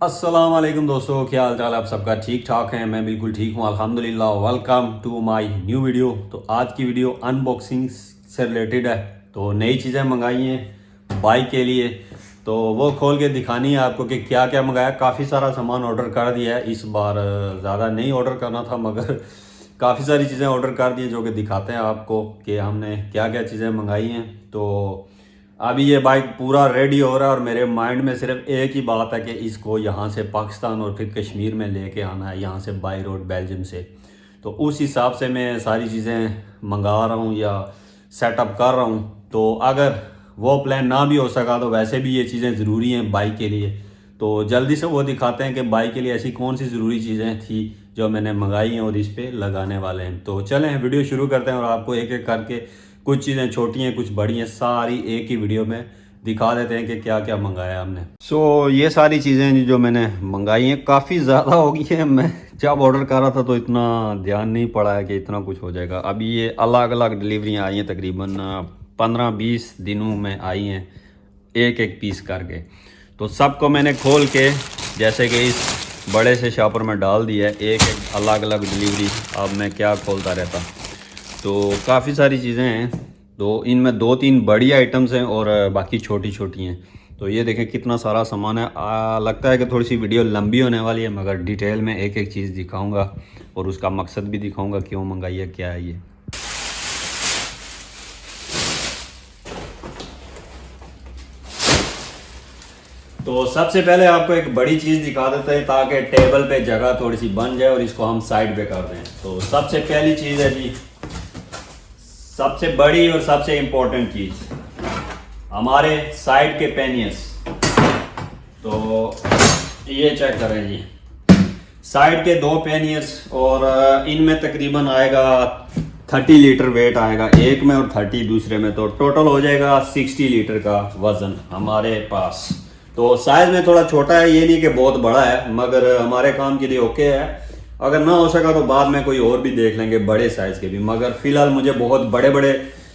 अस्सलाम वालेकुम दोस्तों, क्या हाल चाल? आप सबका ठीक ठाक है? मैं बिल्कुल ठीक हूँ अल्हम्दुलिल्लाह। Welcome to my new video. तो आज की वीडियो अनबॉक्सिंग से रिलेटेड है। तो नई चीज़ें मंगाई हैं बाइक के लिए, तो वो खोल के दिखानी है आपको कि क्या क्या मंगाया। काफ़ी सारा सामान ऑर्डर कर दिया है इस बार, ज़्यादा नहीं ऑर्डर करना था मगर काफ़ी सारी चीज़ें ऑर्डर कर दी जो कि दिखाते हैं आपको कि हमने क्या क्या चीज़ें मंगाई हैं। तो अभी ये बाइक पूरा रेडी हो रहा है और मेरे माइंड में सिर्फ एक ही बात है कि इसको यहाँ से पाकिस्तान और फिर कश्मीर में लेके आना है, यहाँ से बाई रोड बेल्जियम से। तो उस हिसाब से मैं सारी चीज़ें मंगा रहा हूँ या सेटअप कर रहा हूँ। तो अगर वो प्लान ना भी हो सका तो वैसे भी ये चीज़ें ज़रूरी हैं बाइक के लिए। तो जल्दी से वो दिखाते हैं कि बाइक के लिए ऐसी कौन सी ज़रूरी चीज़ें थी जो मैंने मंगाई हैं और इस पर लगाने वाले हैं। तो चलें वीडियो शुरू करते हैं और आपको एक एक करके कुछ चीज़ें छोटी हैं कुछ बड़ी हैं सारी एक ही वीडियो में दिखा देते हैं कि क्या क्या मंगाया हमने। ये सारी चीज़ें जो मैंने मंगाई हैं काफ़ी ज़्यादा हो गई है। मैं जब ऑर्डर कर रहा था तो इतना ध्यान नहीं पड़ा है कि इतना कुछ हो जाएगा। अभी ये अलग अलग डिलीवरियाँ आई हैं, तकरीबन 15-20 दिनों में आई हैं एक एक पीस करके। तो सबको मैंने खोल के जैसे कि इस बड़े से शॉपर में डाल दिया है, एक एक अलग अलग डिलीवरी। अब मैं क्या खोलता रहता। तो काफ़ी सारी चीज़ें हैं, तो इनमें 2-3 बड़ी आइटम्स हैं और बाकी छोटी छोटी हैं। तो ये देखें कितना सारा सामान है। लगता है कि थोड़ी सी वीडियो लंबी होने वाली है मगर डिटेल में एक एक चीज़ दिखाऊंगा और उसका मकसद भी दिखाऊंगा क्यों मंगाई है, क्या है ये। तो सबसे पहले आपको एक बड़ी चीज़ दिखा देते हैं ताकि टेबल पे जगह थोड़ी सी बन जाए और इसको हम साइड पे कर दें। तो सबसे पहली चीज़ है जी, सबसे बड़ी और सबसे इम्पोर्टेंट चीज़ हमारे साइड के पैनियर्स। तो ये चेक करें जी, साइड के 2 पैनियर्स और इनमें तकरीबन आएगा 30 लीटर वेट आएगा एक में और 30 दूसरे में। तो टोटल हो जाएगा 60 लीटर का वज़न हमारे पास। तो साइज़ में थोड़ा छोटा है, ये नहीं कि बहुत बड़ा है मगर हमारे काम के लिए ओके है। अगर ना हो सका तो बाद में कोई और भी देख लेंगे बड़े साइज़ के भी, मगर फ़िलहाल मुझे बहुत बड़े बड़े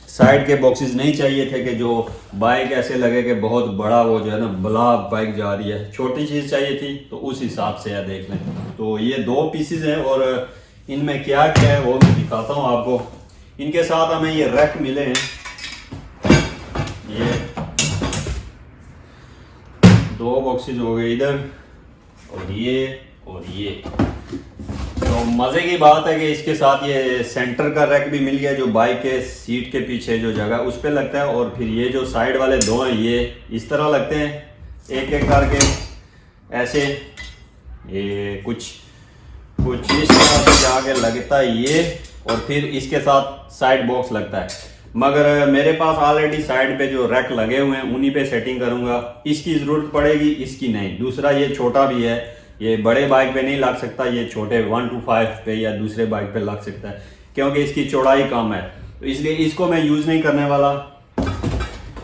साइड के बॉक्सेस नहीं चाहिए थे कि जो बाइक ऐसे लगे कि बहुत बड़ा वो जो है ना बला बाइक जा रही है। छोटी चीज़ चाहिए थी तो उस हिसाब से है, देख लें। तो ये 2 पीसेज हैं और इनमें क्या क्या है वो मैं दिखाता हूँ आपको। इनके साथ हमें ये रैक मिले हैं, ये 2 बॉक्सेज हो गए इधर और ये। तो मज़े की बात है कि इसके साथ ये सेंटर का रैक भी मिल गया जो बाइक के सीट के पीछे जो जगह उस पर लगता है। और फिर ये जो साइड वाले 2 हैं ये इस तरह लगते हैं एक एक करके ऐसे। ये कुछ इस तरह से जाके लगता है ये, और फिर इसके साथ साइड बॉक्स लगता है। मगर मेरे पास ऑलरेडी साइड पे जो रैक लगे हुए हैं उन्हीं पे सेटिंग करूँगा, इसकी ज़रूरत पड़ेगी, इसकी नहीं। दूसरा ये छोटा भी है, ये बड़े बाइक पे नहीं लग सकता, ये छोटे 125 पे या दूसरे बाइक पे लग सकता है क्योंकि इसकी चौड़ाई कम है। तो इसलिए इसको मैं यूज़ नहीं करने वाला।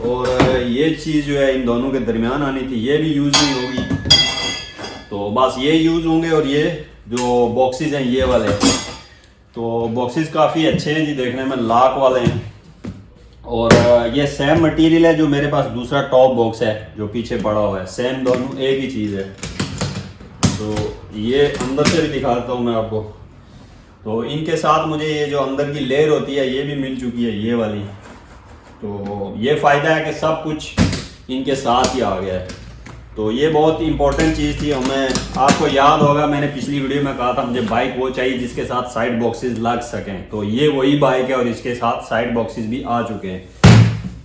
और ये चीज़ जो है इन दोनों के दरमियान आनी थी, ये भी यूज़ नहीं होगी। तो बस ये यूज़ होंगे। और ये जो बॉक्सेस हैं ये वाले, तो बॉक्सेस काफ़ी अच्छे हैं जी, देखने में लॉक वाले हैं। और ये सेम मटेरियल है जो मेरे पास दूसरा टॉप बॉक्स है जो पीछे पड़ा हुआ है, सेम दोनों एक ही चीज़ है। तो ये अंदर से भी दिखाता हूँ मैं आपको। तो इनके साथ मुझे ये जो अंदर की लेयर होती है ये भी मिल चुकी है, ये वाली। तो ये फ़ायदा है कि सब कुछ इनके साथ ही आ गया है। तो ये बहुत इंपॉर्टेंट चीज़ थी। हमें आपको याद होगा मैंने पिछली वीडियो में कहा था मुझे बाइक वो चाहिए जिसके साथ साइड बॉक्सेस लग सकें। तो ये वही बाइक है और इसके साथ साइड बॉक्सेस भी आ चुके हैं।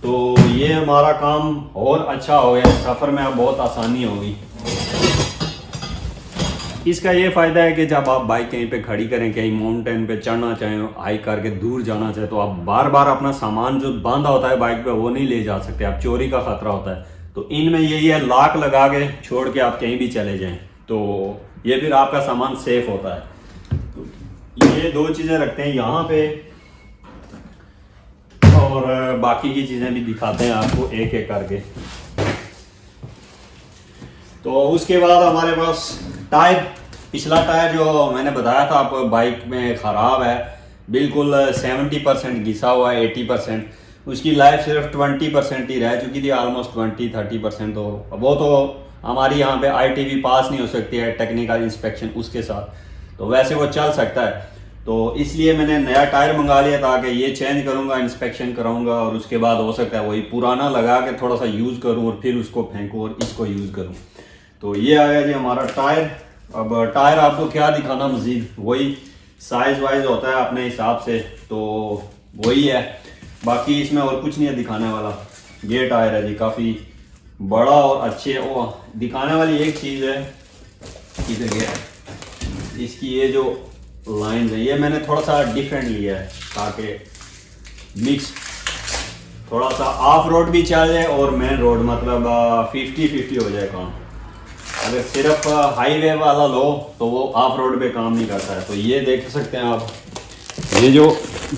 तो ये हमारा काम और अच्छा हो गया, सफ़र में अब बहुत आसानी होगी। इसका ये फ़ायदा है कि जब आप बाइक कहीं पे खड़ी करें, कहीं माउंटेन पे चढ़ना चाहें, हाइक करके दूर जाना चाहें, तो आप बार बार अपना सामान जो बांधा होता है बाइक पे वो नहीं ले जा सकते, आप चोरी का ख़तरा होता है। तो इनमें यही है, लॉक लगा के छोड़ के आप कहीं भी चले जाएं तो ये फिर आपका सामान सेफ होता है। तो ये 2 चीज़ें रखते हैं यहाँ पे और बाकी की चीज़ें भी दिखाते हैं आपको एक एक करके। तो उसके बाद हमारे पास टायर, पिछला टायर जो मैंने बताया था आपको बाइक में ख़राब है, बिल्कुल 70% घिसा हुआ है, 80%। उसकी लाइफ सिर्फ 20% ही रह चुकी थी, ऑलमोस्ट 20-30%। तो वो तो हमारी यहाँ पे ITV पास नहीं हो सकती है, टेक्निकल इंस्पेक्शन उसके साथ, तो वैसे वो चल सकता है। तो इसलिए मैंने नया टायर मंगा लिया ताकि ये चेंज करूँगा, इंस्पेक्शन कराऊँगा और उसके बाद हो सकता है वही पुराना लगा के थोड़ा सा यूज़ करूँ और फिर उसको फेंकूँ और इसको यूज़ करूँ। तो ये आ गया जी हमारा टायर। अब टायर आपको क्या दिखाना मज़ीद, वही साइज़ वाइज होता है अपने हिसाब से, तो वही है, बाकी इसमें और कुछ नहीं है दिखाने वाला। ये टायर है जी काफ़ी बड़ा और अच्छे। ओ दिखाने वाली एक चीज़ है, किधर गया, इसकी ये जो लाइन है ये मैंने थोड़ा सा डिफरेंट लिया है ताकि मिक्स थोड़ा सा ऑफ रोड भी चल जाए और मेन रोड, मतलब 50-50 हो जाए काम। अगर सिर्फ हाईवे वाला लो तो वो ऑफ रोड पे काम नहीं करता है। तो ये देख सकते हैं आप, ये जो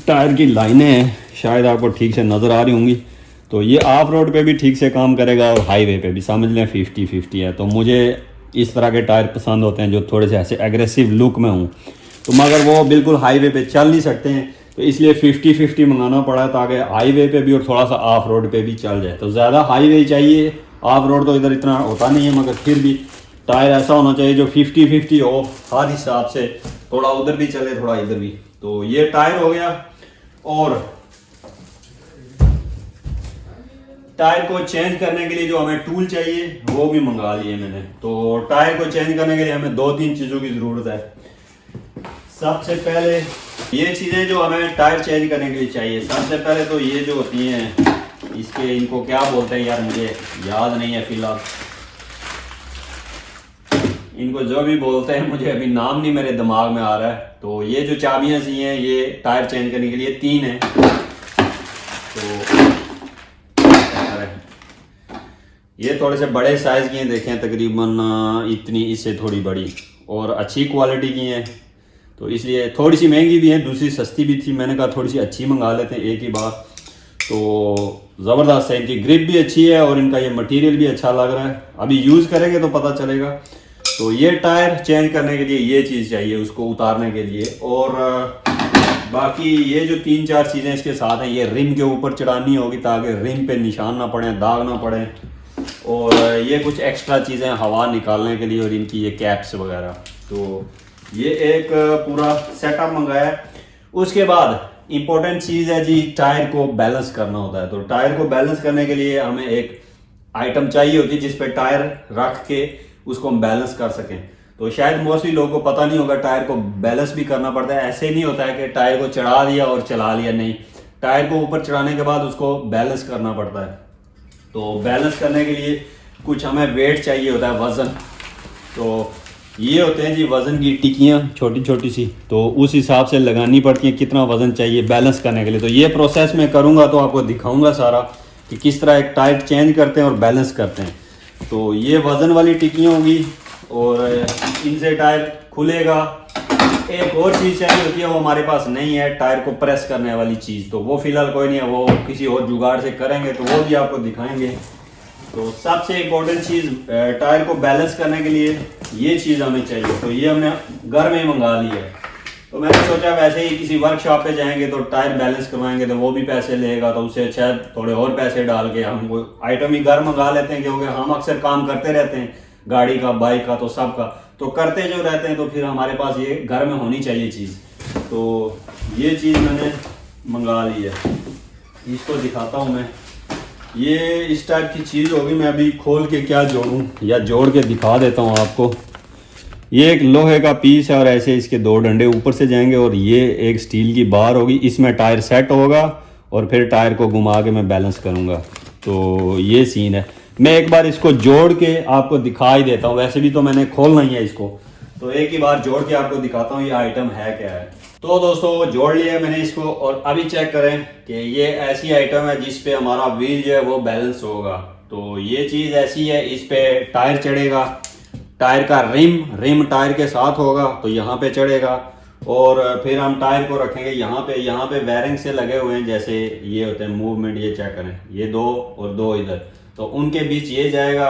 टायर की लाइनें हैं शायद आपको ठीक से नज़र आ रही होंगी, तो ये ऑफ रोड पे भी ठीक से काम करेगा और हाईवे पे भी, समझ लें 50-50 है। तो मुझे इस तरह के टायर पसंद होते हैं जो थोड़े से ऐसे एग्रेसिव लुक में हूँ, तो मगर वो बिल्कुल हाईवे पे चल नहीं सकते हैं, तो इसलिए 50-50 मंगाना पड़ा है ताकि हाईवे पे भी और थोड़ा सा ऑफ रोड पे भी चल जाए। तो ज़्यादा हाईवे चाहिए, ऑफ रोड तो इधर इतना होता नहीं है, मगर फिर भी टायर ऐसा होना चाहिए जो 50-50 हो हर हिसाब से, थोड़ा उधर भी चले थोड़ा इधर भी। तो ये टायर हो गया। और टायर को चेंज करने के लिए जो हमें टूल चाहिए वो भी मंगा लिए मैंने। तो टायर को चेंज करने के लिए हमें 2-3 चीज़ों की ज़रूरत है। सबसे पहले ये चीज़ें जो हमें टायर चेंज करने के लिए चाहिए, सबसे पहले तो ये जो होती हैं इसके, इनको क्या बोलते हैं यार मुझे याद नहीं है फिलहाल, इनको जो भी बोलते हैं मुझे अभी नाम नहीं मेरे दिमाग में आ रहा है। तो ये जो चाबियां सी हैं ये टायर चेंज करने के लिए 3 हैं। तो ये थोड़े से बड़े साइज़ की हैं, देखें तकरीबन इतनी, इससे थोड़ी बड़ी और अच्छी क्वालिटी की हैं, तो इसलिए थोड़ी सी महंगी भी है, दूसरी सस्ती भी थी, मैंने कहा थोड़ी सी अच्छी मंगा लेते हैं एक ही बार। तो ज़बरदस्त है, इनकी ग्रिप भी अच्छी है और इनका ये मटेरियल भी अच्छा लग रहा है, अभी यूज़ करेंगे तो पता चलेगा। तो ये टायर चेंज करने के लिए ये चीज़ चाहिए, उसको उतारने के लिए। और बाकी ये जो 3-4 चीज़ें इसके साथ हैं, ये रिम के ऊपर चढ़ानी होगी ताकि रिम पे निशान ना पड़े, दाग ना पड़े। और ये कुछ एक्स्ट्रा चीज़ें हवा निकालने के लिए और इनकी ये कैप्स वगैरह। तो ये एक पूरा सेटअप मंगाया है। उसके बाद इम्पोर्टेंट चीज़ है जी, टायर को बैलेंस करना होता है। तो टायर को बैलेंस करने के लिए हमें एक आइटम चाहिए होती है जिस पे टायर रख के उसको हम बैलेंस कर सकें। तो शायद मोस्टली लोगों को पता नहीं होगा, टायर को बैलेंस भी करना पड़ता है। ऐसे नहीं होता है कि टायर को चढ़ा दिया और चला लिया, नहीं, टायर को ऊपर चढ़ाने के बाद उसको बैलेंस करना पड़ता है। तो बैलेंस करने के लिए कुछ हमें वेट चाहिए होता है, वज़न। तो ये होते हैं जी वज़न की टिकियाँ छोटी छोटी सी, तो उस हिसाब से लगानी पड़ती हैं कितना वज़न चाहिए बैलेंस करने के लिए। तो ये प्रोसेस मैं करूँगा तो आपको दिखाऊंगा सारा कि किस तरह एक टायर चेंज करते हैं और बैलेंस करते हैं। तो ये वज़न वाली टिकियाँ होंगी और इनसे टायर खुलेगा। एक और चीज़ चाहिए होती है, वो हमारे पास नहीं है, टायर को प्रेस करने वाली चीज़। तो वो फ़िलहाल कोई नहीं है, वो किसी और जुगाड़ से करेंगे तो वो भी आपको दिखाएंगे। तो सबसे इम्पोर्टेंट चीज़ टायर को बैलेंस करने के लिए ये चीज़ हमें चाहिए। तो ये हमने घर में ही मंगा ली है। तो मैंने सोचा वैसे ही किसी वर्कशॉप पे जाएंगे तो टायर बैलेंस करवाएंगे तो वो भी पैसे लेगा, तो उससे शायद थोड़े और पैसे डाल के हम वो आइटम ही घर मंगा लेते हैं, क्योंकि हम अक्सर काम करते रहते हैं, गाड़ी का, बाइक का, तो सब का तो करते जो रहते हैं, तो फिर हमारे पास ये घर में होनी चाहिए चीज़। तो ये चीज़ मैंने मंगा ली है, इसको दिखाता हूँ मैं। ये इस टाइप की चीज़ होगी, मैं अभी खोल के क्या जोड़ूँ या जोड़ के दिखा देता हूँ आपको। ये एक लोहे का पीस है और ऐसे इसके 2 डंडे ऊपर से जाएंगे और ये एक स्टील की बार होगी, इसमें टायर सेट होगा और फिर टायर को घुमा के मैं बैलेंस करूँगा। तो ये सीन है, मैं एक बार इसको जोड़ के आपको दिखा ही देता हूँ। वैसे भी तो मैंने खोलना ही है इसको, तो एक ही बार जोड़ के आपको दिखाता हूँ ये आइटम है क्या है। तो दोस्तों जोड़ लिया मैंने इसको और अभी चेक करें कि ये ऐसी आइटम है जिस पे हमारा व्हील जो है वो बैलेंस होगा। तो ये चीज़ ऐसी है, इस पे टायर चढ़ेगा, टायर का रिम टायर के साथ होगा तो यहाँ पे चढ़ेगा और फिर हम टायर को रखेंगे यहाँ पे वायरिंग से लगे हुए हैं, जैसे ये होते हैं मूवमेंट, ये चेक करें, ये 2 और 2 इधर, तो उनके बीच ये जाएगा,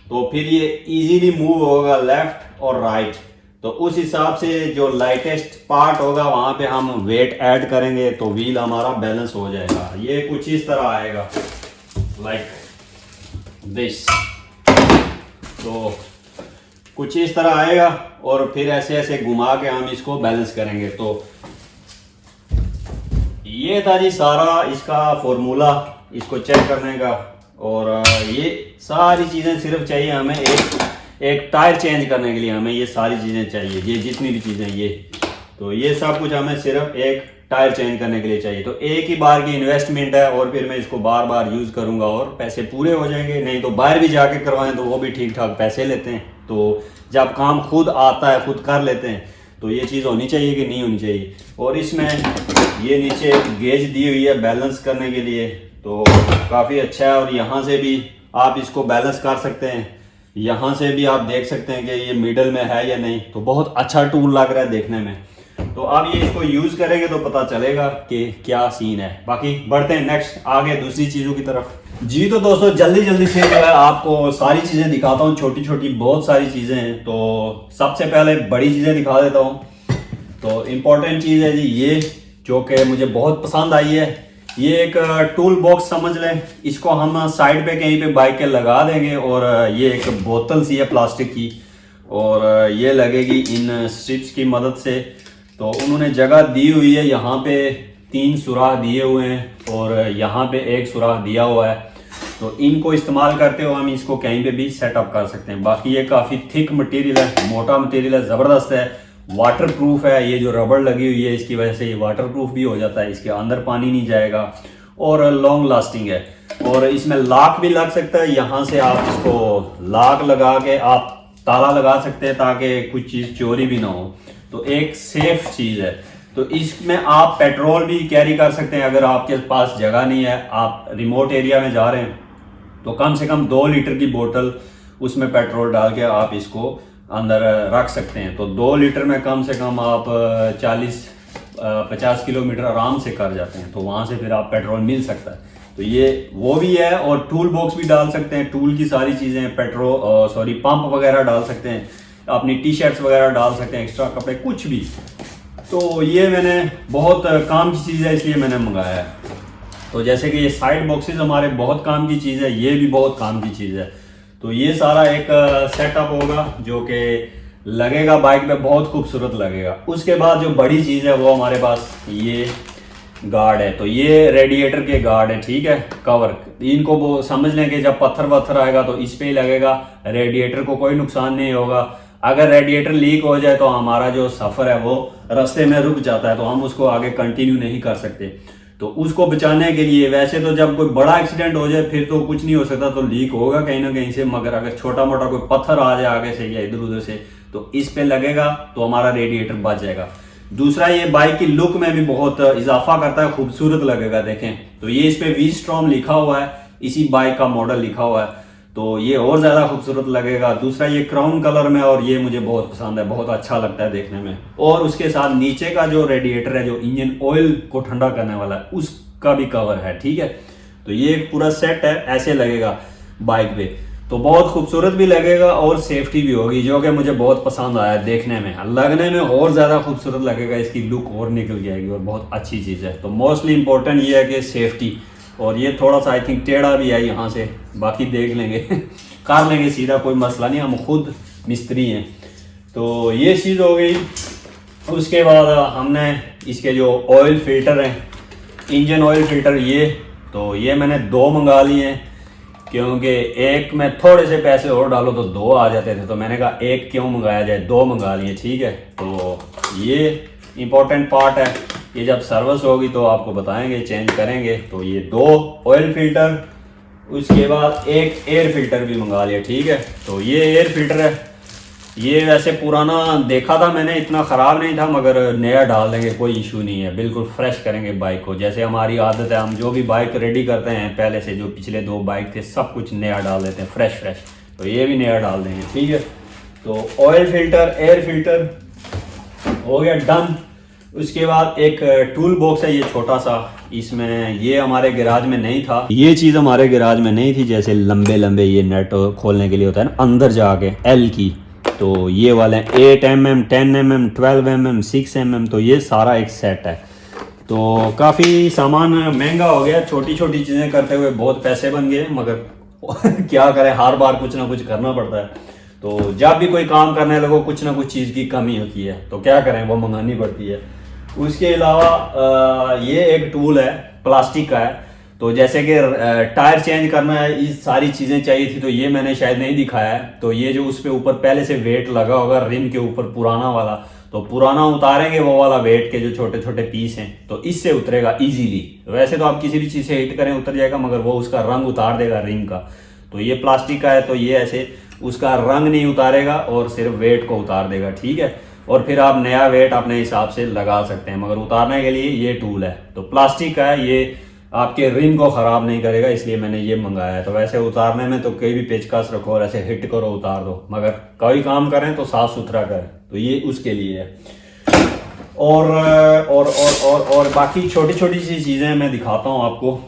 तो फिर ये इजीली मूव होगा लेफ्ट और राइट। तो उस हिसाब से जो लाइटेस्ट पार्ट होगा वहाँ पे हम वेट ऐड करेंगे तो व्हील हमारा बैलेंस हो जाएगा। ये कुछ इस तरह आएगा, लाइक दिस। तो कुछ इस तरह आएगा और फिर ऐसे ऐसे घुमा के हम इसको बैलेंस करेंगे। तो ये था जी सारा इसका फॉर्मूला इसको चेक करने का। और ये सारी चीज़ें सिर्फ चाहिए हमें एक टायर चेंज करने के लिए, हमें ये सारी चीज़ें चाहिए, ये जितनी भी चीज़ें ये, तो ये सब कुछ हमें सिर्फ एक टायर चेंज करने के लिए चाहिए। तो एक ही बार की इन्वेस्टमेंट है और फिर मैं इसको बार बार यूज़ करूँगा और पैसे पूरे हो जाएंगे। नहीं तो बाहर भी जाके करवाएं तो वो भी ठीक ठाक पैसे लेते हैं। तो जब काम खुद आता है खुद कर लेते हैं तो ये चीज़ होनी चाहिए कि नहीं होनी चाहिए। और इसमें ये नीचे गेज दी हुई है बैलेंस करने के लिए, तो काफ़ी अच्छा है। और यहाँ से भी आप इसको बैलेंस कर सकते हैं, यहाँ से भी आप देख सकते हैं कि ये मिडल में है या नहीं। तो बहुत अच्छा टूल लग रहा है देखने में। तो आप ये इसको यूज़ करेंगे तो पता चलेगा कि क्या सीन है। बाकी बढ़ते हैं नेक्स्ट आगे दूसरी चीज़ों की तरफ। जी तो दोस्तों जल्दी जल्दी से जो है आपको सारी चीज़ें दिखाता हूँ, छोटी छोटी बहुत सारी चीज़ें हैं। तो सबसे पहले बड़ी चीज़ें दिखा देता हूँ। तो इम्पोर्टेंट चीज़ है जी ये, जो कि मुझे बहुत पसंद आई है। ये एक टूल बॉक्स समझ लें, इसको हम साइड पे कहीं पे बाइक के लगा देंगे। और ये एक बोतल सी है प्लास्टिक की, और ये लगेगी इन स्ट्रिप्स की मदद से। तो उन्होंने जगह दी हुई है, यहाँ पे 3 सुराख दिए हुए हैं और यहाँ पे 1 सुराख दिया हुआ है। तो इनको इस्तेमाल करते हुए हम इसको कहीं पे भी सेटअप कर सकते हैं। बाकी ये काफ़ी थिक मटेरियल है, मोटा मटेरियल है, ज़बरदस्त है, वाटर प्रूफ है। ये जो रबड़ लगी हुई है इसकी वजह से ये वाटर प्रूफ भी हो जाता है, इसके अंदर पानी नहीं जाएगा और लॉन्ग लास्टिंग है। और इसमें लॉक भी लग सकता है, यहाँ से आप इसको लॉक लगा के आप ताला लगा सकते हैं ताकि कुछ चीज़ चोरी भी ना हो। तो एक सेफ चीज़ है। तो इसमें आप पेट्रोल भी कैरी कर सकते हैं अगर आपके पास जगह नहीं है, आप रिमोट एरिया में जा रहे हैं तो कम से कम 2 लीटर की बोतल उसमें पेट्रोल डाल के आप इसको अंदर रख सकते हैं। तो 2 लीटर में कम से कम आप 40-50 किलोमीटर आराम से कर जाते हैं। तो वहाँ से फिर आप पेट्रोल मिल सकता है। तो ये वो भी है। और टूल बॉक्स भी डाल सकते हैं, टूल की सारी चीज़ें, पंप वगैरह डाल सकते हैं, अपनी टी शर्ट्स वगैरह डाल सकते हैं, एक्स्ट्रा कपड़े कुछ भी। तो ये मैंने बहुत काम की चीज़ है इसलिए मैंने मंगाया है। तो जैसे कि ये साइड बॉक्सेस हमारे बहुत काम की चीज़ है, ये भी बहुत काम की चीज़ है। तो ये सारा एक सेटअप होगा जो कि लगेगा बाइक पे, बहुत खूबसूरत लगेगा। उसके बाद जो बड़ी चीज़ है वो हमारे पास ये गार्ड है। तो ये रेडिएटर के गार्ड है, ठीक है, कवर। इनको वो समझ लें कि जब पत्थर वत्थर आएगा तो इस पे ही लगेगा, रेडिएटर को कोई नुकसान नहीं होगा। अगर रेडिएटर लीक हो जाए तो हमारा जो सफ़र है वो रास्ते में रुक जाता है, तो हम उसको आगे कंटिन्यू नहीं कर सकते। तो उसको बचाने के लिए, वैसे तो जब कोई बड़ा एक्सीडेंट हो जाए फिर तो कुछ नहीं हो सकता, तो लीक होगा कहीं ना कहीं से, मगर अगर छोटा मोटा कोई पत्थर आ जाए आगे से या इधर उधर से तो इस पे लगेगा तो हमारा रेडिएटर बच जाएगा। दूसरा, ये बाइक की लुक में भी बहुत इजाफा करता है, खूबसूरत लगेगा। देखें तो ये इस पे V-Strom लिखा हुआ है, इसी बाइक का मॉडल लिखा हुआ है, तो ये और ज़्यादा खूबसूरत लगेगा। दूसरा, ये क्राउन कलर में, और ये मुझे बहुत पसंद है, बहुत अच्छा लगता है देखने में। और उसके साथ नीचे का जो रेडिएटर है, जो इंजन ऑयल को ठंडा करने वाला है, उसका भी कवर है, ठीक है। तो ये एक पूरा सेट है, ऐसे लगेगा बाइक पे, तो बहुत खूबसूरत भी लगेगा और सेफ्टी भी होगी, जो कि मुझे बहुत पसंद आया देखने में। लगने में और ज़्यादा खूबसूरत लगेगा, इसकी लुक और निकल जाएगी और बहुत अच्छी चीज़ है। तो मोस्टली इंपॉर्टेंट ये है कि सेफ्टी। और ये थोड़ा सा आई थिंक टेढ़ा भी है यहाँ से, बाकी देख लेंगे कर लेंगे सीधा, कोई मसला नहीं, हम खुद मिस्त्री हैं। तो ये चीज़ हो गई। उसके बाद हमने इसके जो ऑयल फिल्टर हैं, इंजन ऑयल फिल्टर, ये मैंने 2 मंगा लिए हैं, क्योंकि एक में थोड़े से पैसे और डालो तो 2 आ जाते थे। तो मैंने कहा एक क्यों मंगाया जाए, 2 मंगा लिए, ठीक है। तो ये इम्पोर्टेंट पार्ट है, ये जब सर्विस होगी तो आपको बताएंगे, चेंज करेंगे। तो ये 2 ऑयल फिल्टर, उसके बाद एक एयर फिल्टर भी मंगा लिया, ठीक है। तो ये एयर फिल्टर है, ये वैसे पुराना देखा था मैंने, इतना ख़राब नहीं था, मगर नया डाल देंगे, कोई इशू नहीं है, बिल्कुल फ्रेश करेंगे बाइक को। जैसे हमारी आदत है, हम जो भी बाइक रेडी करते हैं पहले से, जो पिछले 2 बाइक थे सब कुछ नया डाल देते हैं, फ्रेश। तो ये भी नया डाल देंगे, ठीक है। तो ऑयल फिल्टर, एयर फिल्टर हो गया डन। उसके बाद एक टूल बॉक्स है, ये छोटा सा, इसमें ये हमारे गैराज में नहीं था, ये चीज़ हमारे गैराज में नहीं थी। जैसे लंबे लंबे ये नट खोलने के लिए होता है ना अंदर जाके, L की, तो ये वाले 8 mm, 10 mm, 12 mm, 6 mm, तो ये सारा एक सेट है। तो काफ़ी सामान महंगा हो गया, छोटी छोटी चीज़ें करते हुए बहुत पैसे बन गए, मगर क्या करें, हर बार कुछ ना कुछ करना पड़ता है। तो जब भी कोई काम करने लगो कुछ ना कुछ चीज़ की कमी होती है, तो क्या करें, वो मंगानी पड़ती है। उसके अलावा ये एक टूल है, प्लास्टिक का है। तो जैसे कि टायर चेंज करना है, ये सारी चीज़ें चाहिए थी, तो ये मैंने शायद नहीं दिखाया है। तो ये जो उस पर ऊपर पहले से वेट लगा होगा रिम के ऊपर पुराना वाला, तो पुराना उतारेंगे वो वाला वेट के जो छोटे छोटे पीस हैं, तो इससे उतरेगा इजीली। वैसे तो आप किसी भी चीज़ से हिट करें उतर जाएगा, मगर वो उसका रंग उतार देगा रिम का। तो ये प्लास्टिक का है, तो ये ऐसे उसका रंग नहीं उतारेगा और सिर्फ वेट को उतार देगा, ठीक है। और फिर आप नया वेट अपने हिसाब से लगा सकते हैं, मगर उतारने के लिए ये टूल है। तो प्लास्टिक का है, ये आपके रिम को ख़राब नहीं करेगा, इसलिए मैंने ये मंगाया है। तो वैसे उतारने में तो कोई भी पेचकस रखो और ऐसे हिट करो उतार दो, मगर कोई काम करें तो साफ़ सुथरा करें, तो ये उसके लिए है। और बाकी छोटी छोटी सी चीज़ें मैं दिखाता हूँ आपको।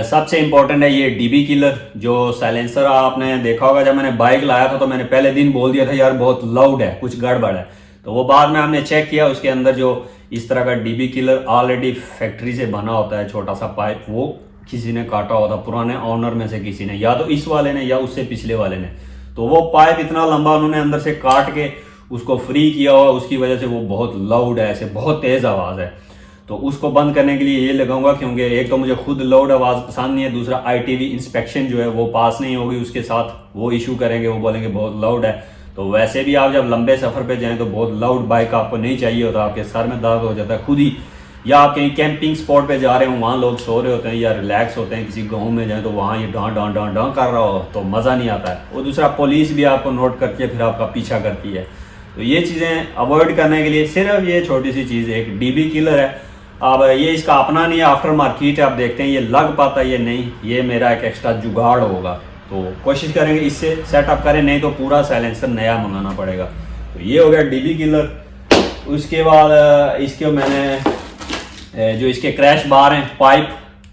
सबसे इम्पोर्टेंट है ये डीबी किलर, जो साइलेंसर आपने देखा होगा। जब मैंने बाइक लाया था तो मैंने पहले दिन बोल दिया था यार बहुत लाउड है, कुछ गड़बड़ है। तो वो बाद में हमने चेक किया, उसके अंदर जो इस तरह का डीबी किलर ऑलरेडी फैक्ट्री से बना होता है, छोटा सा पाइप, वो किसी ने काटा होता, पुराने ऑनर में से किसी ने, या तो इस वाले ने या उससे पिछले वाले ने। तो वो पाइप इतना लंबा उन्होंने अंदर से काट के उसको फ्री किया हुआ, उसकी वजह से वो बहुत लाउड है, ऐसे बहुत तेज़ आवाज़ है। तो उसको बंद करने के लिए ये लगाऊंगा, क्योंकि एक तो मुझे खुद लाउड आवाज़ पसंद नहीं है, दूसरा आईटीवी इंस्पेक्शन जो है वो पास नहीं होगी उसके साथ, वो इशू करेंगे, वो बोलेंगे बहुत लाउड है। तो वैसे भी आप जब लंबे सफ़र पे जाएं तो बहुत लाउड बाइक आपको नहीं चाहिए होता, आपके सर में दर्द हो जाता है खुद ही। या आप कहीं कैंपिंग स्पॉट पे जा रहे हो, वहाँ लोग सो रहे होते हैं या रिलैक्स होते हैं, किसी गाँव में जाएँ तो वहाँ ये डां डां डां डां कर रहा हो तो मज़ा नहीं आता है। और दूसरा पुलिस भी आपको नोट करके फिर आपका पीछा करती है। तो ये चीज़ें अवॉइड करने के लिए सिर्फ ये छोटी सी चीज़, एक डीबी किलर है। अब ये इसका अपना नहीं है, आफ्टर मार्केट है, आप देखते हैं ये लग पाता है, ये नहीं, ये मेरा एक एक्स्ट्रा जुगाड़ होगा। तो कोशिश करेंगे इससे सेटअप करें, नहीं तो पूरा साइलेंसर नया मंगाना पड़ेगा। तो ये हो गया डीबी किलर। उसके बाद इसके मैंने जो इसके क्रैश बार हैं पाइप,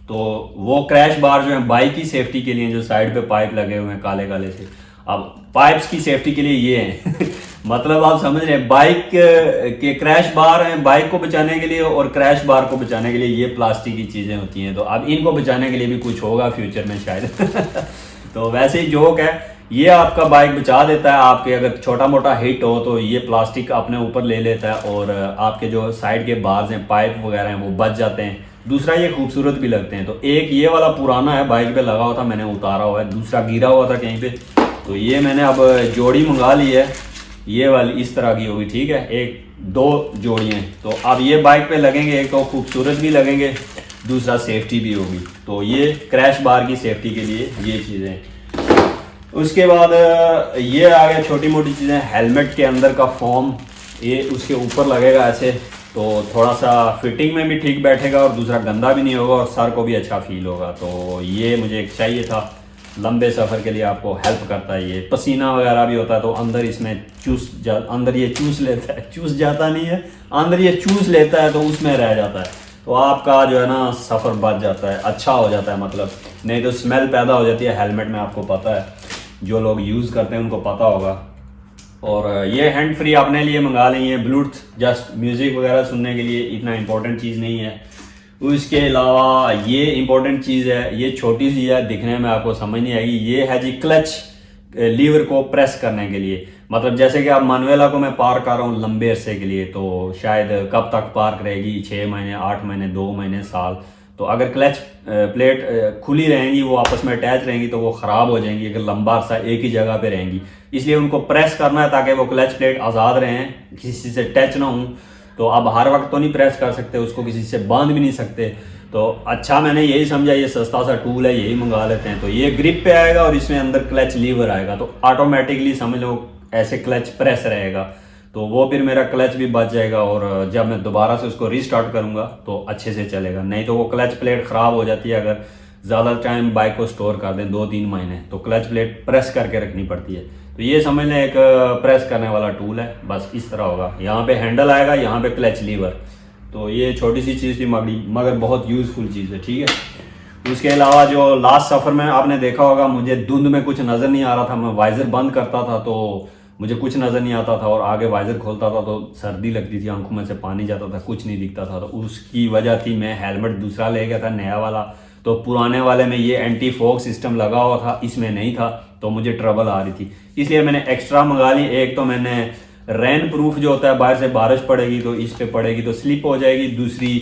तो वो क्रैश बार जो है बाइक की सेफ्टी के लिए, जो साइड पे पाइप लगे हुए हैं काले काले से, अब पाइप्स की सेफ्टी के लिए ये हैं मतलब आप समझ रहे हैं, बाइक के क्रैश बार हैं बाइक को बचाने के लिए, और क्रैश बार को बचाने के लिए ये प्लास्टिक की चीज़ें होती हैं। तो अब इनको बचाने के लिए भी कुछ होगा फ्यूचर में शायद तो वैसे ही जोक है, ये आपका बाइक बचा देता है। आपके अगर छोटा मोटा हिट हो तो ये प्लास्टिक अपने ऊपर ले लेता है, और आपके जो साइड के बार्स हैं, पाइप वगैरह हैं, वो बच जाते हैं। दूसरा ये खूबसूरत भी लगते हैं। तो एक ये वाला पुराना है, बाइक पे लगा हुआ था, मैंने उतारा हुआ है, दूसरा गिरा हुआ था कहीं पे, तो ये मैंने अब जोड़ी मंगा ली है, ये वाली इस तरह की होगी, ठीक है, एक दो जोड़ियाँ। तो अब ये बाइक पे लगेंगे, एक तो खूबसूरत भी लगेंगे, दूसरा सेफ्टी भी होगी। तो ये क्रैश बार की सेफ्टी के लिए ये चीज़ें। उसके बाद ये आ गया छोटी मोटी चीज़ें, हेलमेट के अंदर का फोम, ये उसके ऊपर लगेगा ऐसे, तो थोड़ा सा फिटिंग में भी ठीक बैठेगा और दूसरा गंदा भी नहीं होगा और सर को भी अच्छा फील होगा। तो ये मुझे एक चाहिए था, लंबे सफ़र के लिए आपको हेल्प करता है। ये पसीना वगैरह भी होता है तो अंदर इसमें अंदर ये चूस लेता है, चूस जाता नहीं है, अंदर ये चूस लेता है, तो उसमें रह जाता है। तो आपका जो है ना सफ़र बच जाता है, अच्छा हो जाता है, मतलब नहीं तो स्मेल पैदा हो जाती है हेलमेट में, आपको पता है, जो लोग यूज़ करते हैं उनको पता होगा। और ये हैंड फ्री अपने लिए मंगा ली है, ब्लूटूथ, जस्ट म्यूज़िक वगैरह सुनने के लिए, इतना इंपॉर्टेंट चीज़ नहीं है। उसके अलावा ये इंपॉर्टेंट चीज़ है, ये छोटी सी है, दिखने में आपको समझ नहीं आएगी, ये है जी क्लच लीवर को प्रेस करने के लिए। मतलब जैसे कि आप मानुएला को मैं पार्क कर रहा हूँ लंबे अरसे के लिए, तो शायद कब तक पार्क रहेगी, 6 महीने, 8 महीने, 2 महीने, साल। तो अगर क्लच प्लेट खुली रहेंगी, वो आपस में अटैच रहेंगी, तो वो ख़राब हो जाएंगी अगर लंबा अरसा एक ही जगह पे रहेंगी। इसलिए उनको प्रेस करना है ताकि वो क्लच प्लेट आज़ाद रहें, किसी से टच ना हो। तो आप हर वक्त तो नहीं प्रेस कर सकते उसको, किसी से बांध भी नहीं सकते। तो अच्छा मैंने यही समझा, ये सस्ता सा टूल है, यही मंगा लेते हैं। तो ये ग्रिप पे आएगा और इसमें अंदर क्लच लीवर आएगा, तो ऑटोमेटिकली समझ लो ऐसे क्लच प्रेस रहेगा, तो वो फिर मेरा क्लच भी बच जाएगा। और जब मैं दोबारा से उसको रीस्टार्ट करूँगा तो अच्छे से चलेगा। नहीं तो वो क्लच प्लेट ख़राब हो जाती है अगर ज़्यादा टाइम बाइक को स्टोर कर दें, 2-3 महीने, तो क्लच प्लेट प्रेस करके रखनी पड़ती है। तो ये समझ लें एक प्रेस करने वाला टूल है, बस इस तरह होगा, यहाँ पे हैंडल आएगा, यहाँ पे क्लच लीवर। तो ये छोटी सी चीज़ थी मगर बहुत यूज़फुल चीज़ है, ठीक है। उसके अलावा जो लास्ट सफ़र में आपने देखा होगा, मुझे धुंध में कुछ नज़र नहीं आ रहा था, मैं वाइज़र बंद करता था तो मुझे कुछ नज़र नहीं आता था, और आगे वाइज़र खोलता था तो सर्दी लगती थी, आंखों में से पानी जाता था, कुछ नहीं दिखता था। तो उसकी वजह थी मैं हेलमेट दूसरा ले गया था, नया वाला। तो पुराने वाले में ये एंटी फॉग सिस्टम लगा हुआ था, इसमें नहीं था। तो मुझे ट्रबल आ रही थी, इसलिए मैंने एक्स्ट्रा मंगा ली। एक तो मैंने रेन प्रूफ जो होता है, बाहर से बारिश पड़ेगी तो इस पे पड़ेगी तो स्लिप हो जाएगी। दूसरी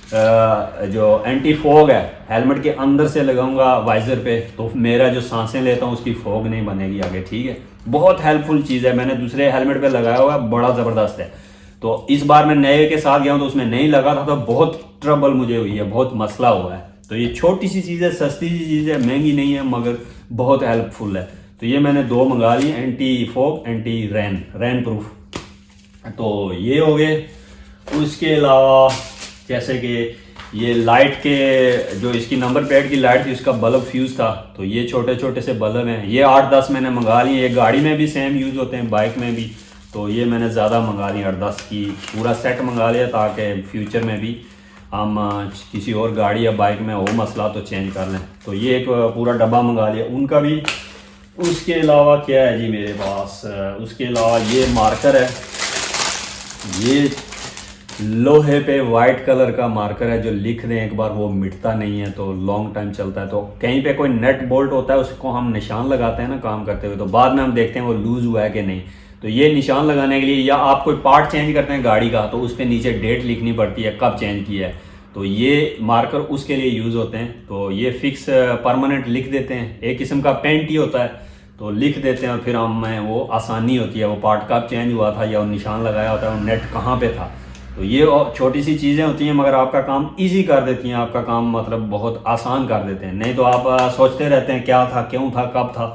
जो एंटी फॉग है हेलमेट के अंदर से लगाऊंगा वाइजर पे, तो मेरा जो सांसें लेता हूँ उसकी फॉग नहीं बनेगी आगे, ठीक है। बहुत हेल्पफुल चीज़ है, मैंने दूसरे हेलमेट पे लगाया हुआ है, बड़ा ज़बरदस्त है। तो इस बार मैं नए के साथ गया हूँ तो उसमें नहीं लगा था, तो बहुत ट्रबल मुझे हुई है, बहुत मसला हुआ है। तो ये छोटी सी चीज़ है, सस्ती सी चीज़ है, महंगी नहीं है, मगर बहुत हेल्पफुल है। तो ये मैंने 2 मंगा लिए, anti fog anti rain proof. तो ये हो गए। उसके अलावा जैसे कि ये लाइट के जो इसकी नंबर प्लेट की लाइट थी उसका बल्ब फ्यूज़ था, तो ये छोटे छोटे से बल्ब हैं, ये 8-10 मैंने मंगा लिए। ये गाड़ी में भी सेम यूज़ होते हैं, बाइक में भी, तो ये मैंने ज़्यादा मंगा लिए, 8-10 की पूरा सेट मंगा लिया, ताकि फ्यूचर में भी हम किसी और गाड़ी या बाइक में हो मसला तो चेंज कर लें। तो ये एक पूरा डब्बा मंगा लिया उनका भी। उसके अलावा क्या है जी मेरे पास, उसके अलावा ये मार्कर है, ये लोहे पे वाइट कलर का मार्कर है, जो लिख दें एक बार वो मिटता नहीं है, तो लॉन्ग टाइम चलता है। तो कहीं पे कोई नट बोल्ट होता है उसको हम निशान लगाते हैं ना काम करते हुए, तो बाद में हम देखते हैं वो लूज हुआ है कि नहीं। तो ये निशान लगाने के लिए, या आप कोई पार्ट चेंज करते हैं गाड़ी का तो उस पर नीचे डेट लिखनी पड़ती है कब चेंज किया है, तो ये मार्कर उसके लिए यूज़ होते हैं। तो ये फिक्स परमानेंट लिख देते हैं, एक किस्म का पेंट ही होता है, तो लिख देते हैं और फिर हमें वो आसानी होती है, वो पार्ट कब चेंज हुआ था या वो निशान लगाया होता है, वो नेट कहाँ पे था। तो ये छोटी सी चीज़ें होती हैं मगर आपका काम इजी कर देती हैं, आपका काम मतलब बहुत आसान कर देते हैं। नहीं तो आप सोचते रहते हैं क्या था, क्यों था, कब था।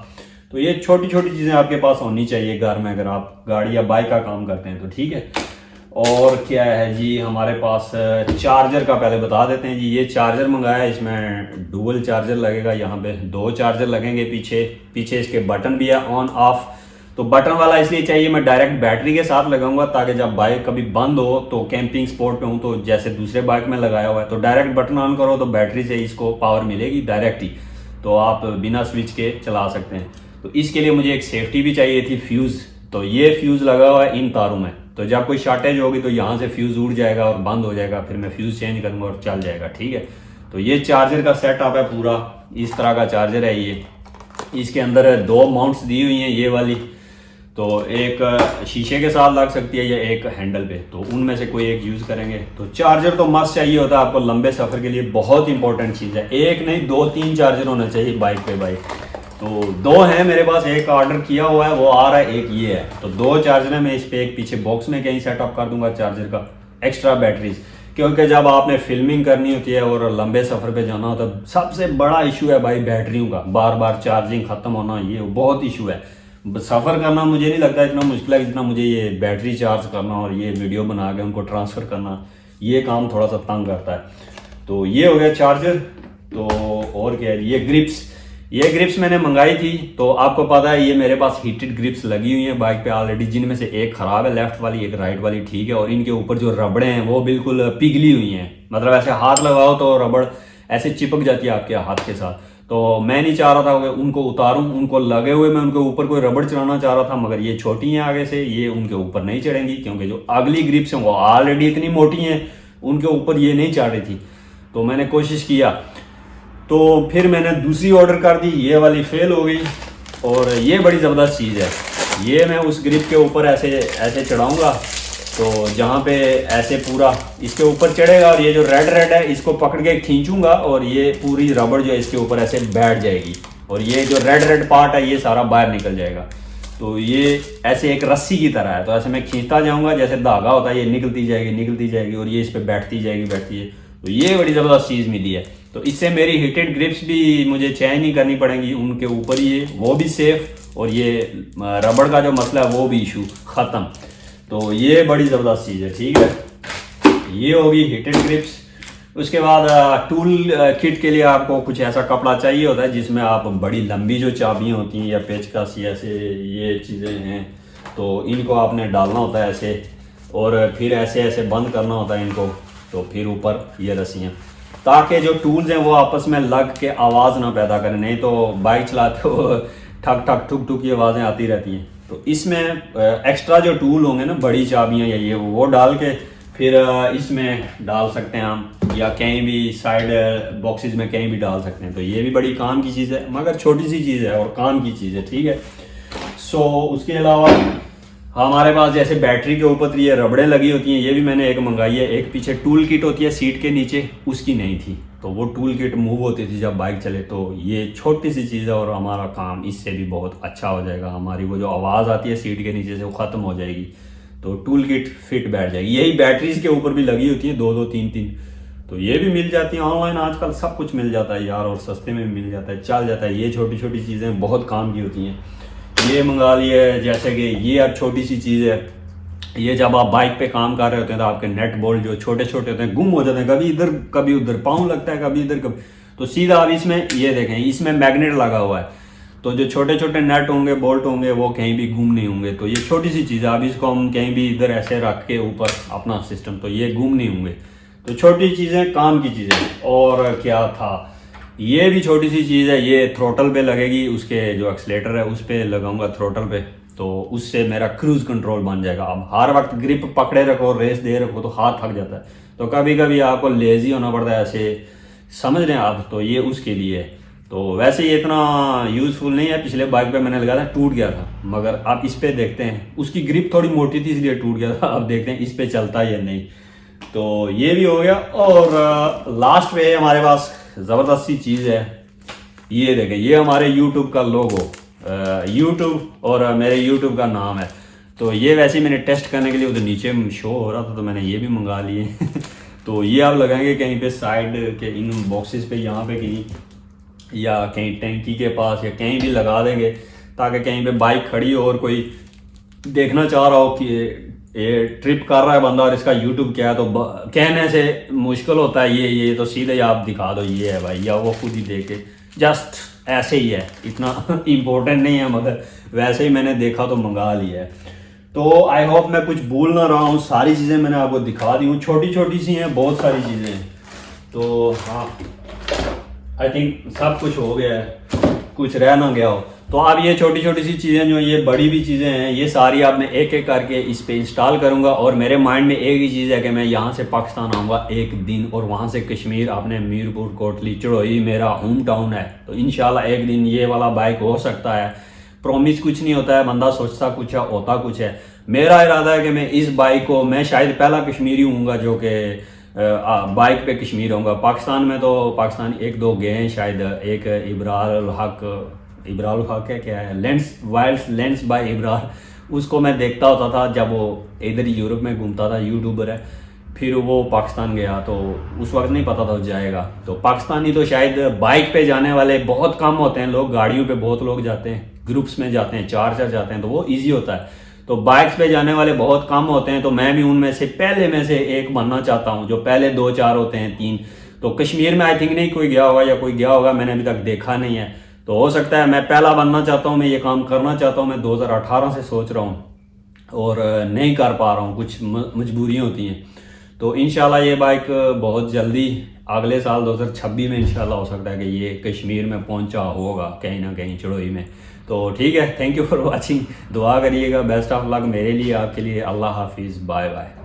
तो ये छोटी छोटी चीज़ें आपके पास होनी चाहिए घर में, अगर आप गाड़ी या बाइक का काम करते हैं तो, ठीक है। और क्या है जी हमारे पास, चार्जर का पहले बता देते हैं जी। ये चार्जर मंगाया है, इसमें डुअल चार्जर लगेगा, यहाँ पे 2 चार्जर लगेंगे, पीछे इसके बटन भी है ऑन ऑफ। तो बटन वाला इसलिए चाहिए, मैं डायरेक्ट बैटरी के साथ लगाऊंगा, ताकि जब बाइक कभी बंद हो तो कैंपिंग स्पॉट पे हूँ, तो जैसे दूसरे बाइक में लगाया हुआ है तो डायरेक्ट बटन ऑन करो तो बैटरी से इसको पावर मिलेगी डायरेक्ट ही, तो आप बिना स्विच के चला सकते हैं। तो इसके लिए मुझे एक सेफ्टी भी चाहिए थी, फ्यूज़। तो ये फ्यूज़ लगा हुआ है इन तारों में, तो जब कोई शॉर्टेज होगी तो यहाँ से फ्यूज़ उड़ जाएगा और बंद हो जाएगा, फिर मैं फ्यूज़ चेंज करूँगा और चल जाएगा, ठीक है। तो ये चार्जर का सेटअप है पूरा, इस तरह का चार्जर है ये। इसके अंदर 2 माउंट्स दी हुई हैं, ये वाली तो एक शीशे के साथ लग सकती है या एक हैंडल पे, तो उनमें से कोई एक यूज़ करेंगे। तो चार्जर तो मस्ट चाहिए होता है आपको लंबे सफ़र के लिए, बहुत इंपॉर्टेंट चीज़ है। एक नहीं 2-3 चार्जर होना चाहिए बाइक पे बाइक। तो 2 हैं मेरे पास, एक ऑर्डर किया हुआ है वो आ रहा है, एक ये है। तो 2 चार्जर है, मैं इस पर एक पीछे बॉक्स में कहीं सेटअप कर दूंगा चार्जर का, एक्स्ट्रा बैटरीज, क्योंकि जब आपने फिल्मिंग करनी होती है और लंबे सफ़र पे जाना होता है, सबसे बड़ा इशू है भाई बैटरियों का, बार बार चार्जिंग ख़त्म होना, ये बहुत इशू है। सफ़र करना मुझे नहीं लगता इतना मुश्किल है जितना मुझे ये बैटरी चार्ज करना और ये वीडियो बना के उनको ट्रांसफ़र करना, ये काम थोड़ा सा तंग करता है। तो ये हो गया चार्जर। तो और क्या है, ये ग्रिप्स मैंने मंगाई थी, तो आपको पता है ये मेरे पास हीटेड ग्रिप्स लगी हुई हैं बाइक पे ऑलरेडी, जिनमें से एक ख़राब है लेफ्ट वाली, एक राइट वाली ठीक है, और इनके ऊपर जो रबड़े हैं वो बिल्कुल पिघली हुई हैं, मतलब ऐसे हाथ लगाओ तो रबड़ ऐसे चिपक जाती है आपके हाथ के साथ। तो मैं नहीं चाह रहा था कि उनको उतारूं, उनको लगे हुए मैं उनके ऊपर कोई रबड़ चढ़ाना चाह रहा था, मगर ये छोटी हैं आगे से, ये उनके ऊपर नहीं चढ़ेंगी, क्योंकि जो अगली ग्रिप्स हैं वो ऑलरेडी इतनी मोटी हैं, उनके ऊपर ये नहीं चढ़ रही थी। तो मैंने कोशिश किया, तो फिर मैंने दूसरी ऑर्डर कर दी, ये वाली फेल हो गई। और ये बड़ी ज़बरदस्त चीज़ है, ये मैं उस ग्रिप के ऊपर ऐसे चढ़ाऊँगा, तो जहाँ पे ऐसे पूरा इसके ऊपर चढ़ेगा, और ये जो रेड है इसको पकड़ के खींचूंगा और ये पूरी रबड़ जो है इसके ऊपर ऐसे बैठ जाएगी, और ये जो रेड पार्ट है ये सारा बाहर निकल जाएगा। तो ये ऐसे एक रस्सी की तरह है, तो ऐसे मैं खींचता जाऊँगा, जैसे धागा होता है, ये निकलती जाएगी और ये इस पर बैठती जाएगी। तो ये बड़ी ज़बरदस्त चीज़ मिली है। तो इससे मेरी हीटेड ग्रिप्स भी मुझे चेंज नहीं करनी पड़ेंगी, उनके ऊपर ही है, वो भी सेफ, और ये रबड़ का जो मसला है वो भी इशू ख़त्म। तो ये बड़ी ज़बरदस्त चीज़ है, ठीक है। ये होगी हीटेड ग्रिप्स। उसके बाद टूल किट के लिए आपको कुछ ऐसा कपड़ा चाहिए होता है जिसमें आप बड़ी लंबी जो चाबियाँ होती हैं या पेचकस ऐसे ये चीज़ें हैं, तो इनको आपने डालना होता है ऐसे, और फिर ऐसे बंद करना होता है इनको, तो फिर ऊपर ये रस्सियाँ, ताकि जो टूल्स हैं वो आपस में लग के आवाज़ ना पैदा करें, नहीं तो बाइक चलाते हो ठक ठक ठुक ठुक की आवाज़ें आती रहती हैं। तो इसमें एक्स्ट्रा जो टूल होंगे ना, बड़ी चाबियाँ या ये वो डाल के फिर इसमें डाल सकते हैं हम, या कहीं भी साइड बॉक्सेस में कहीं भी डाल सकते हैं। तो ये भी बड़ी काम की चीज़ है, मगर छोटी सी चीज़ है और काम की चीज़ है, ठीक है। सो उसके अलावा हमारे पास जैसे बैटरी के ऊपर ये रबड़ें लगी होती हैं, ये भी मैंने एक मंगाई है। एक पीछे टूल किट होती है सीट के नीचे, उसकी नहीं थी, तो वो टूल किट मूव होती थी जब बाइक चले। तो ये छोटी सी चीज़ है और हमारा काम इससे भी बहुत अच्छा हो जाएगा। हमारी वो जो आवाज़ आती है सीट के नीचे से वो ख़त्म हो जाएगी, तो टूल किट फिट बैठ जाएगी। यही बैटरीज के ऊपर भी लगी होती है, 2-2 3-3, तो ये भी मिल जाती है ऑनलाइन। आजकल सब कुछ मिल जाता है यार, और सस्ते में मिल जाता है, चल जाता है। ये छोटी छोटी चीज़ें बहुत काम की होती हैं। ये मंगा लिए, जैसे कि ये अब छोटी सी चीज़ है, ये जब आप बाइक पे काम कर रहे होते हैं तो आपके नेट बोल्ट जो छोटे छोटे होते हैं गुम हो जाते हैं, कभी इधर कभी उधर, पाँव लगता है कभी इधर कभी, तो सीधा आप इसमें ये देखें, इसमें मैग्नेट लगा हुआ है, तो जो छोटे छोटे नट होंगे बोल्ट होंगे वो कहीं भी गुम नहीं होंगे। तो ये छोटी सी चीज़ है, अब इसको हम कहीं भी इधर ऐसे रख के ऊपर अपना सिस्टम, तो ये गुम नहीं होंगे। तो छोटी चीज़ें, काम की चीज़ें। और क्या था, ये भी छोटी सी चीज़ है, ये थ्रोटल पे लगेगी, उसके जो एक्सलेटर है उस पर लगाऊंगा थ्रोटल पे, तो उससे मेरा क्रूज कंट्रोल बन जाएगा। अब हर वक्त ग्रिप पकड़े रखो, रेस दे रखो तो हाथ थक जाता है, तो कभी कभी आपको लेजी होना पड़ता है, ऐसे समझ रहे हैं आप, तो ये उसके लिए है। तो वैसे ये इतना यूज़फुल नहीं है, पिछले बाइक पे मैंने लगाया था टूट गया था, मगर आप इस पे देखते हैं, उसकी ग्रिप थोड़ी मोटी थी इसलिए टूट गया था, अब देखते हैं इस पे चलता है या नहीं। तो ये भी हो गया। और लास्ट पे हमारे पास ज़बरदस्त सी चीज़ है, ये देखें, ये हमारे यूट्यूब का लोगो, यूट्यूब और मेरे यूट्यूब का नाम है। तो ये वैसे ही मैंने टेस्ट करने के लिए उधर नीचे शो हो रहा था, तो मैंने ये भी मंगा लिए तो ये आप लगाएंगे कहीं पे साइड के इन बॉक्सेस पे, यहाँ पे कहीं, या कहीं टैंकी के पास, या कहीं भी लगा देंगे, ताकि कहीं पे बाइक खड़ी हो और कोई देखना चाह रहा हो कि ये ट्रिप कर रहा है बंदा और इसका यूट्यूब क्या है, तो कहने से मुश्किल होता है, ये तो सीधे आप दिखा दो ये है भाई, या वो खुद ही देखे, जस्ट ऐसे ही है, इतना इम्पोर्टेंट नहीं है, मगर वैसे ही मैंने देखा तो मंगा लिया है। तो आई होप मैं कुछ भूल ना रहा हूँ, सारी चीज़ें मैंने आपको दिखा दी हूँ, छोटी छोटी सी हैं, बहुत सारी चीज़ें हैं। तो हाँ, आई थिंक सब कुछ हो गया है, कुछ रह ना गया हो। तो अब ये छोटी छोटी सी चीज़ें जो ये बड़ी भी चीज़ें हैं, ये सारी अब मैं एक एक करके इस पे इंस्टॉल करूँगा। और मेरे माइंड में एक ही चीज़ है कि मैं यहाँ से पाकिस्तान आऊँगा एक दिन, और वहाँ से कश्मीर, अपने मीरपुर कोटली चढ़ोई मेरा होम टाउन है, तो इंशाल्लाह एक दिन ये वाला बाइक हो सकता है। प्रॉमिस कुछ नहीं होता है, बंदा सोचता कुछ है होता कुछ है। मेरा इरादा है कि मैं इस बाइक को, मैं शायद पहला कश्मीरी हूँगा जो कि बाइक पे कश्मीर होऊंगा। पाकिस्तान में तो पाकिस्तान 1-2 गए हैं शायद, एक इब्रार हक है, क्या है, लेंस बाय इब्रार, उसको मैं देखता होता था जब वो इधर यूरोप में घूमता था, यूट्यूबर है। फिर वो पाकिस्तान गया तो उस वक्त नहीं पता था वो जाएगा। तो पाकिस्तानी तो शायद बाइक पे जाने वाले बहुत कम होते हैं लोग, गाड़ियों पे बहुत लोग जाते हैं, ग्रुप्स में जाते हैं, 4-4 जाते हैं, तो वो ईजी होता है। तो बाइक्स पे जाने वाले बहुत कम होते हैं, तो मैं भी उनमें से पहले में से एक बनना चाहता हूँ, जो पहले 2-4 होते हैं, 3। तो कश्मीर में आई थिंक नहीं कोई गया होगा, या कोई गया होगा मैंने अभी तक देखा नहीं है। तो हो सकता है मैं पहला बनना चाहता हूँ, मैं ये काम करना चाहता हूँ, मैं 2018 से सोच रहा हूँ और नहीं कर पा रहा हूँ, कुछ मजबूरियाँ होती हैं। तो इंशाल्लाह ये बाइक बहुत जल्दी अगले साल 2026 में इंशाल्लाह हो सकता है कि ये कश्मीर में पहुंचा होगा कहीं ना कहीं, चढ़ोई में। तो ठीक है, थैंक यू फॉर वाचिंग, दुआ करिएगा, बेस्ट ऑफ लक मेरे लिए, आपके लिए। अल्लाह हाफिज़, बाय बाय।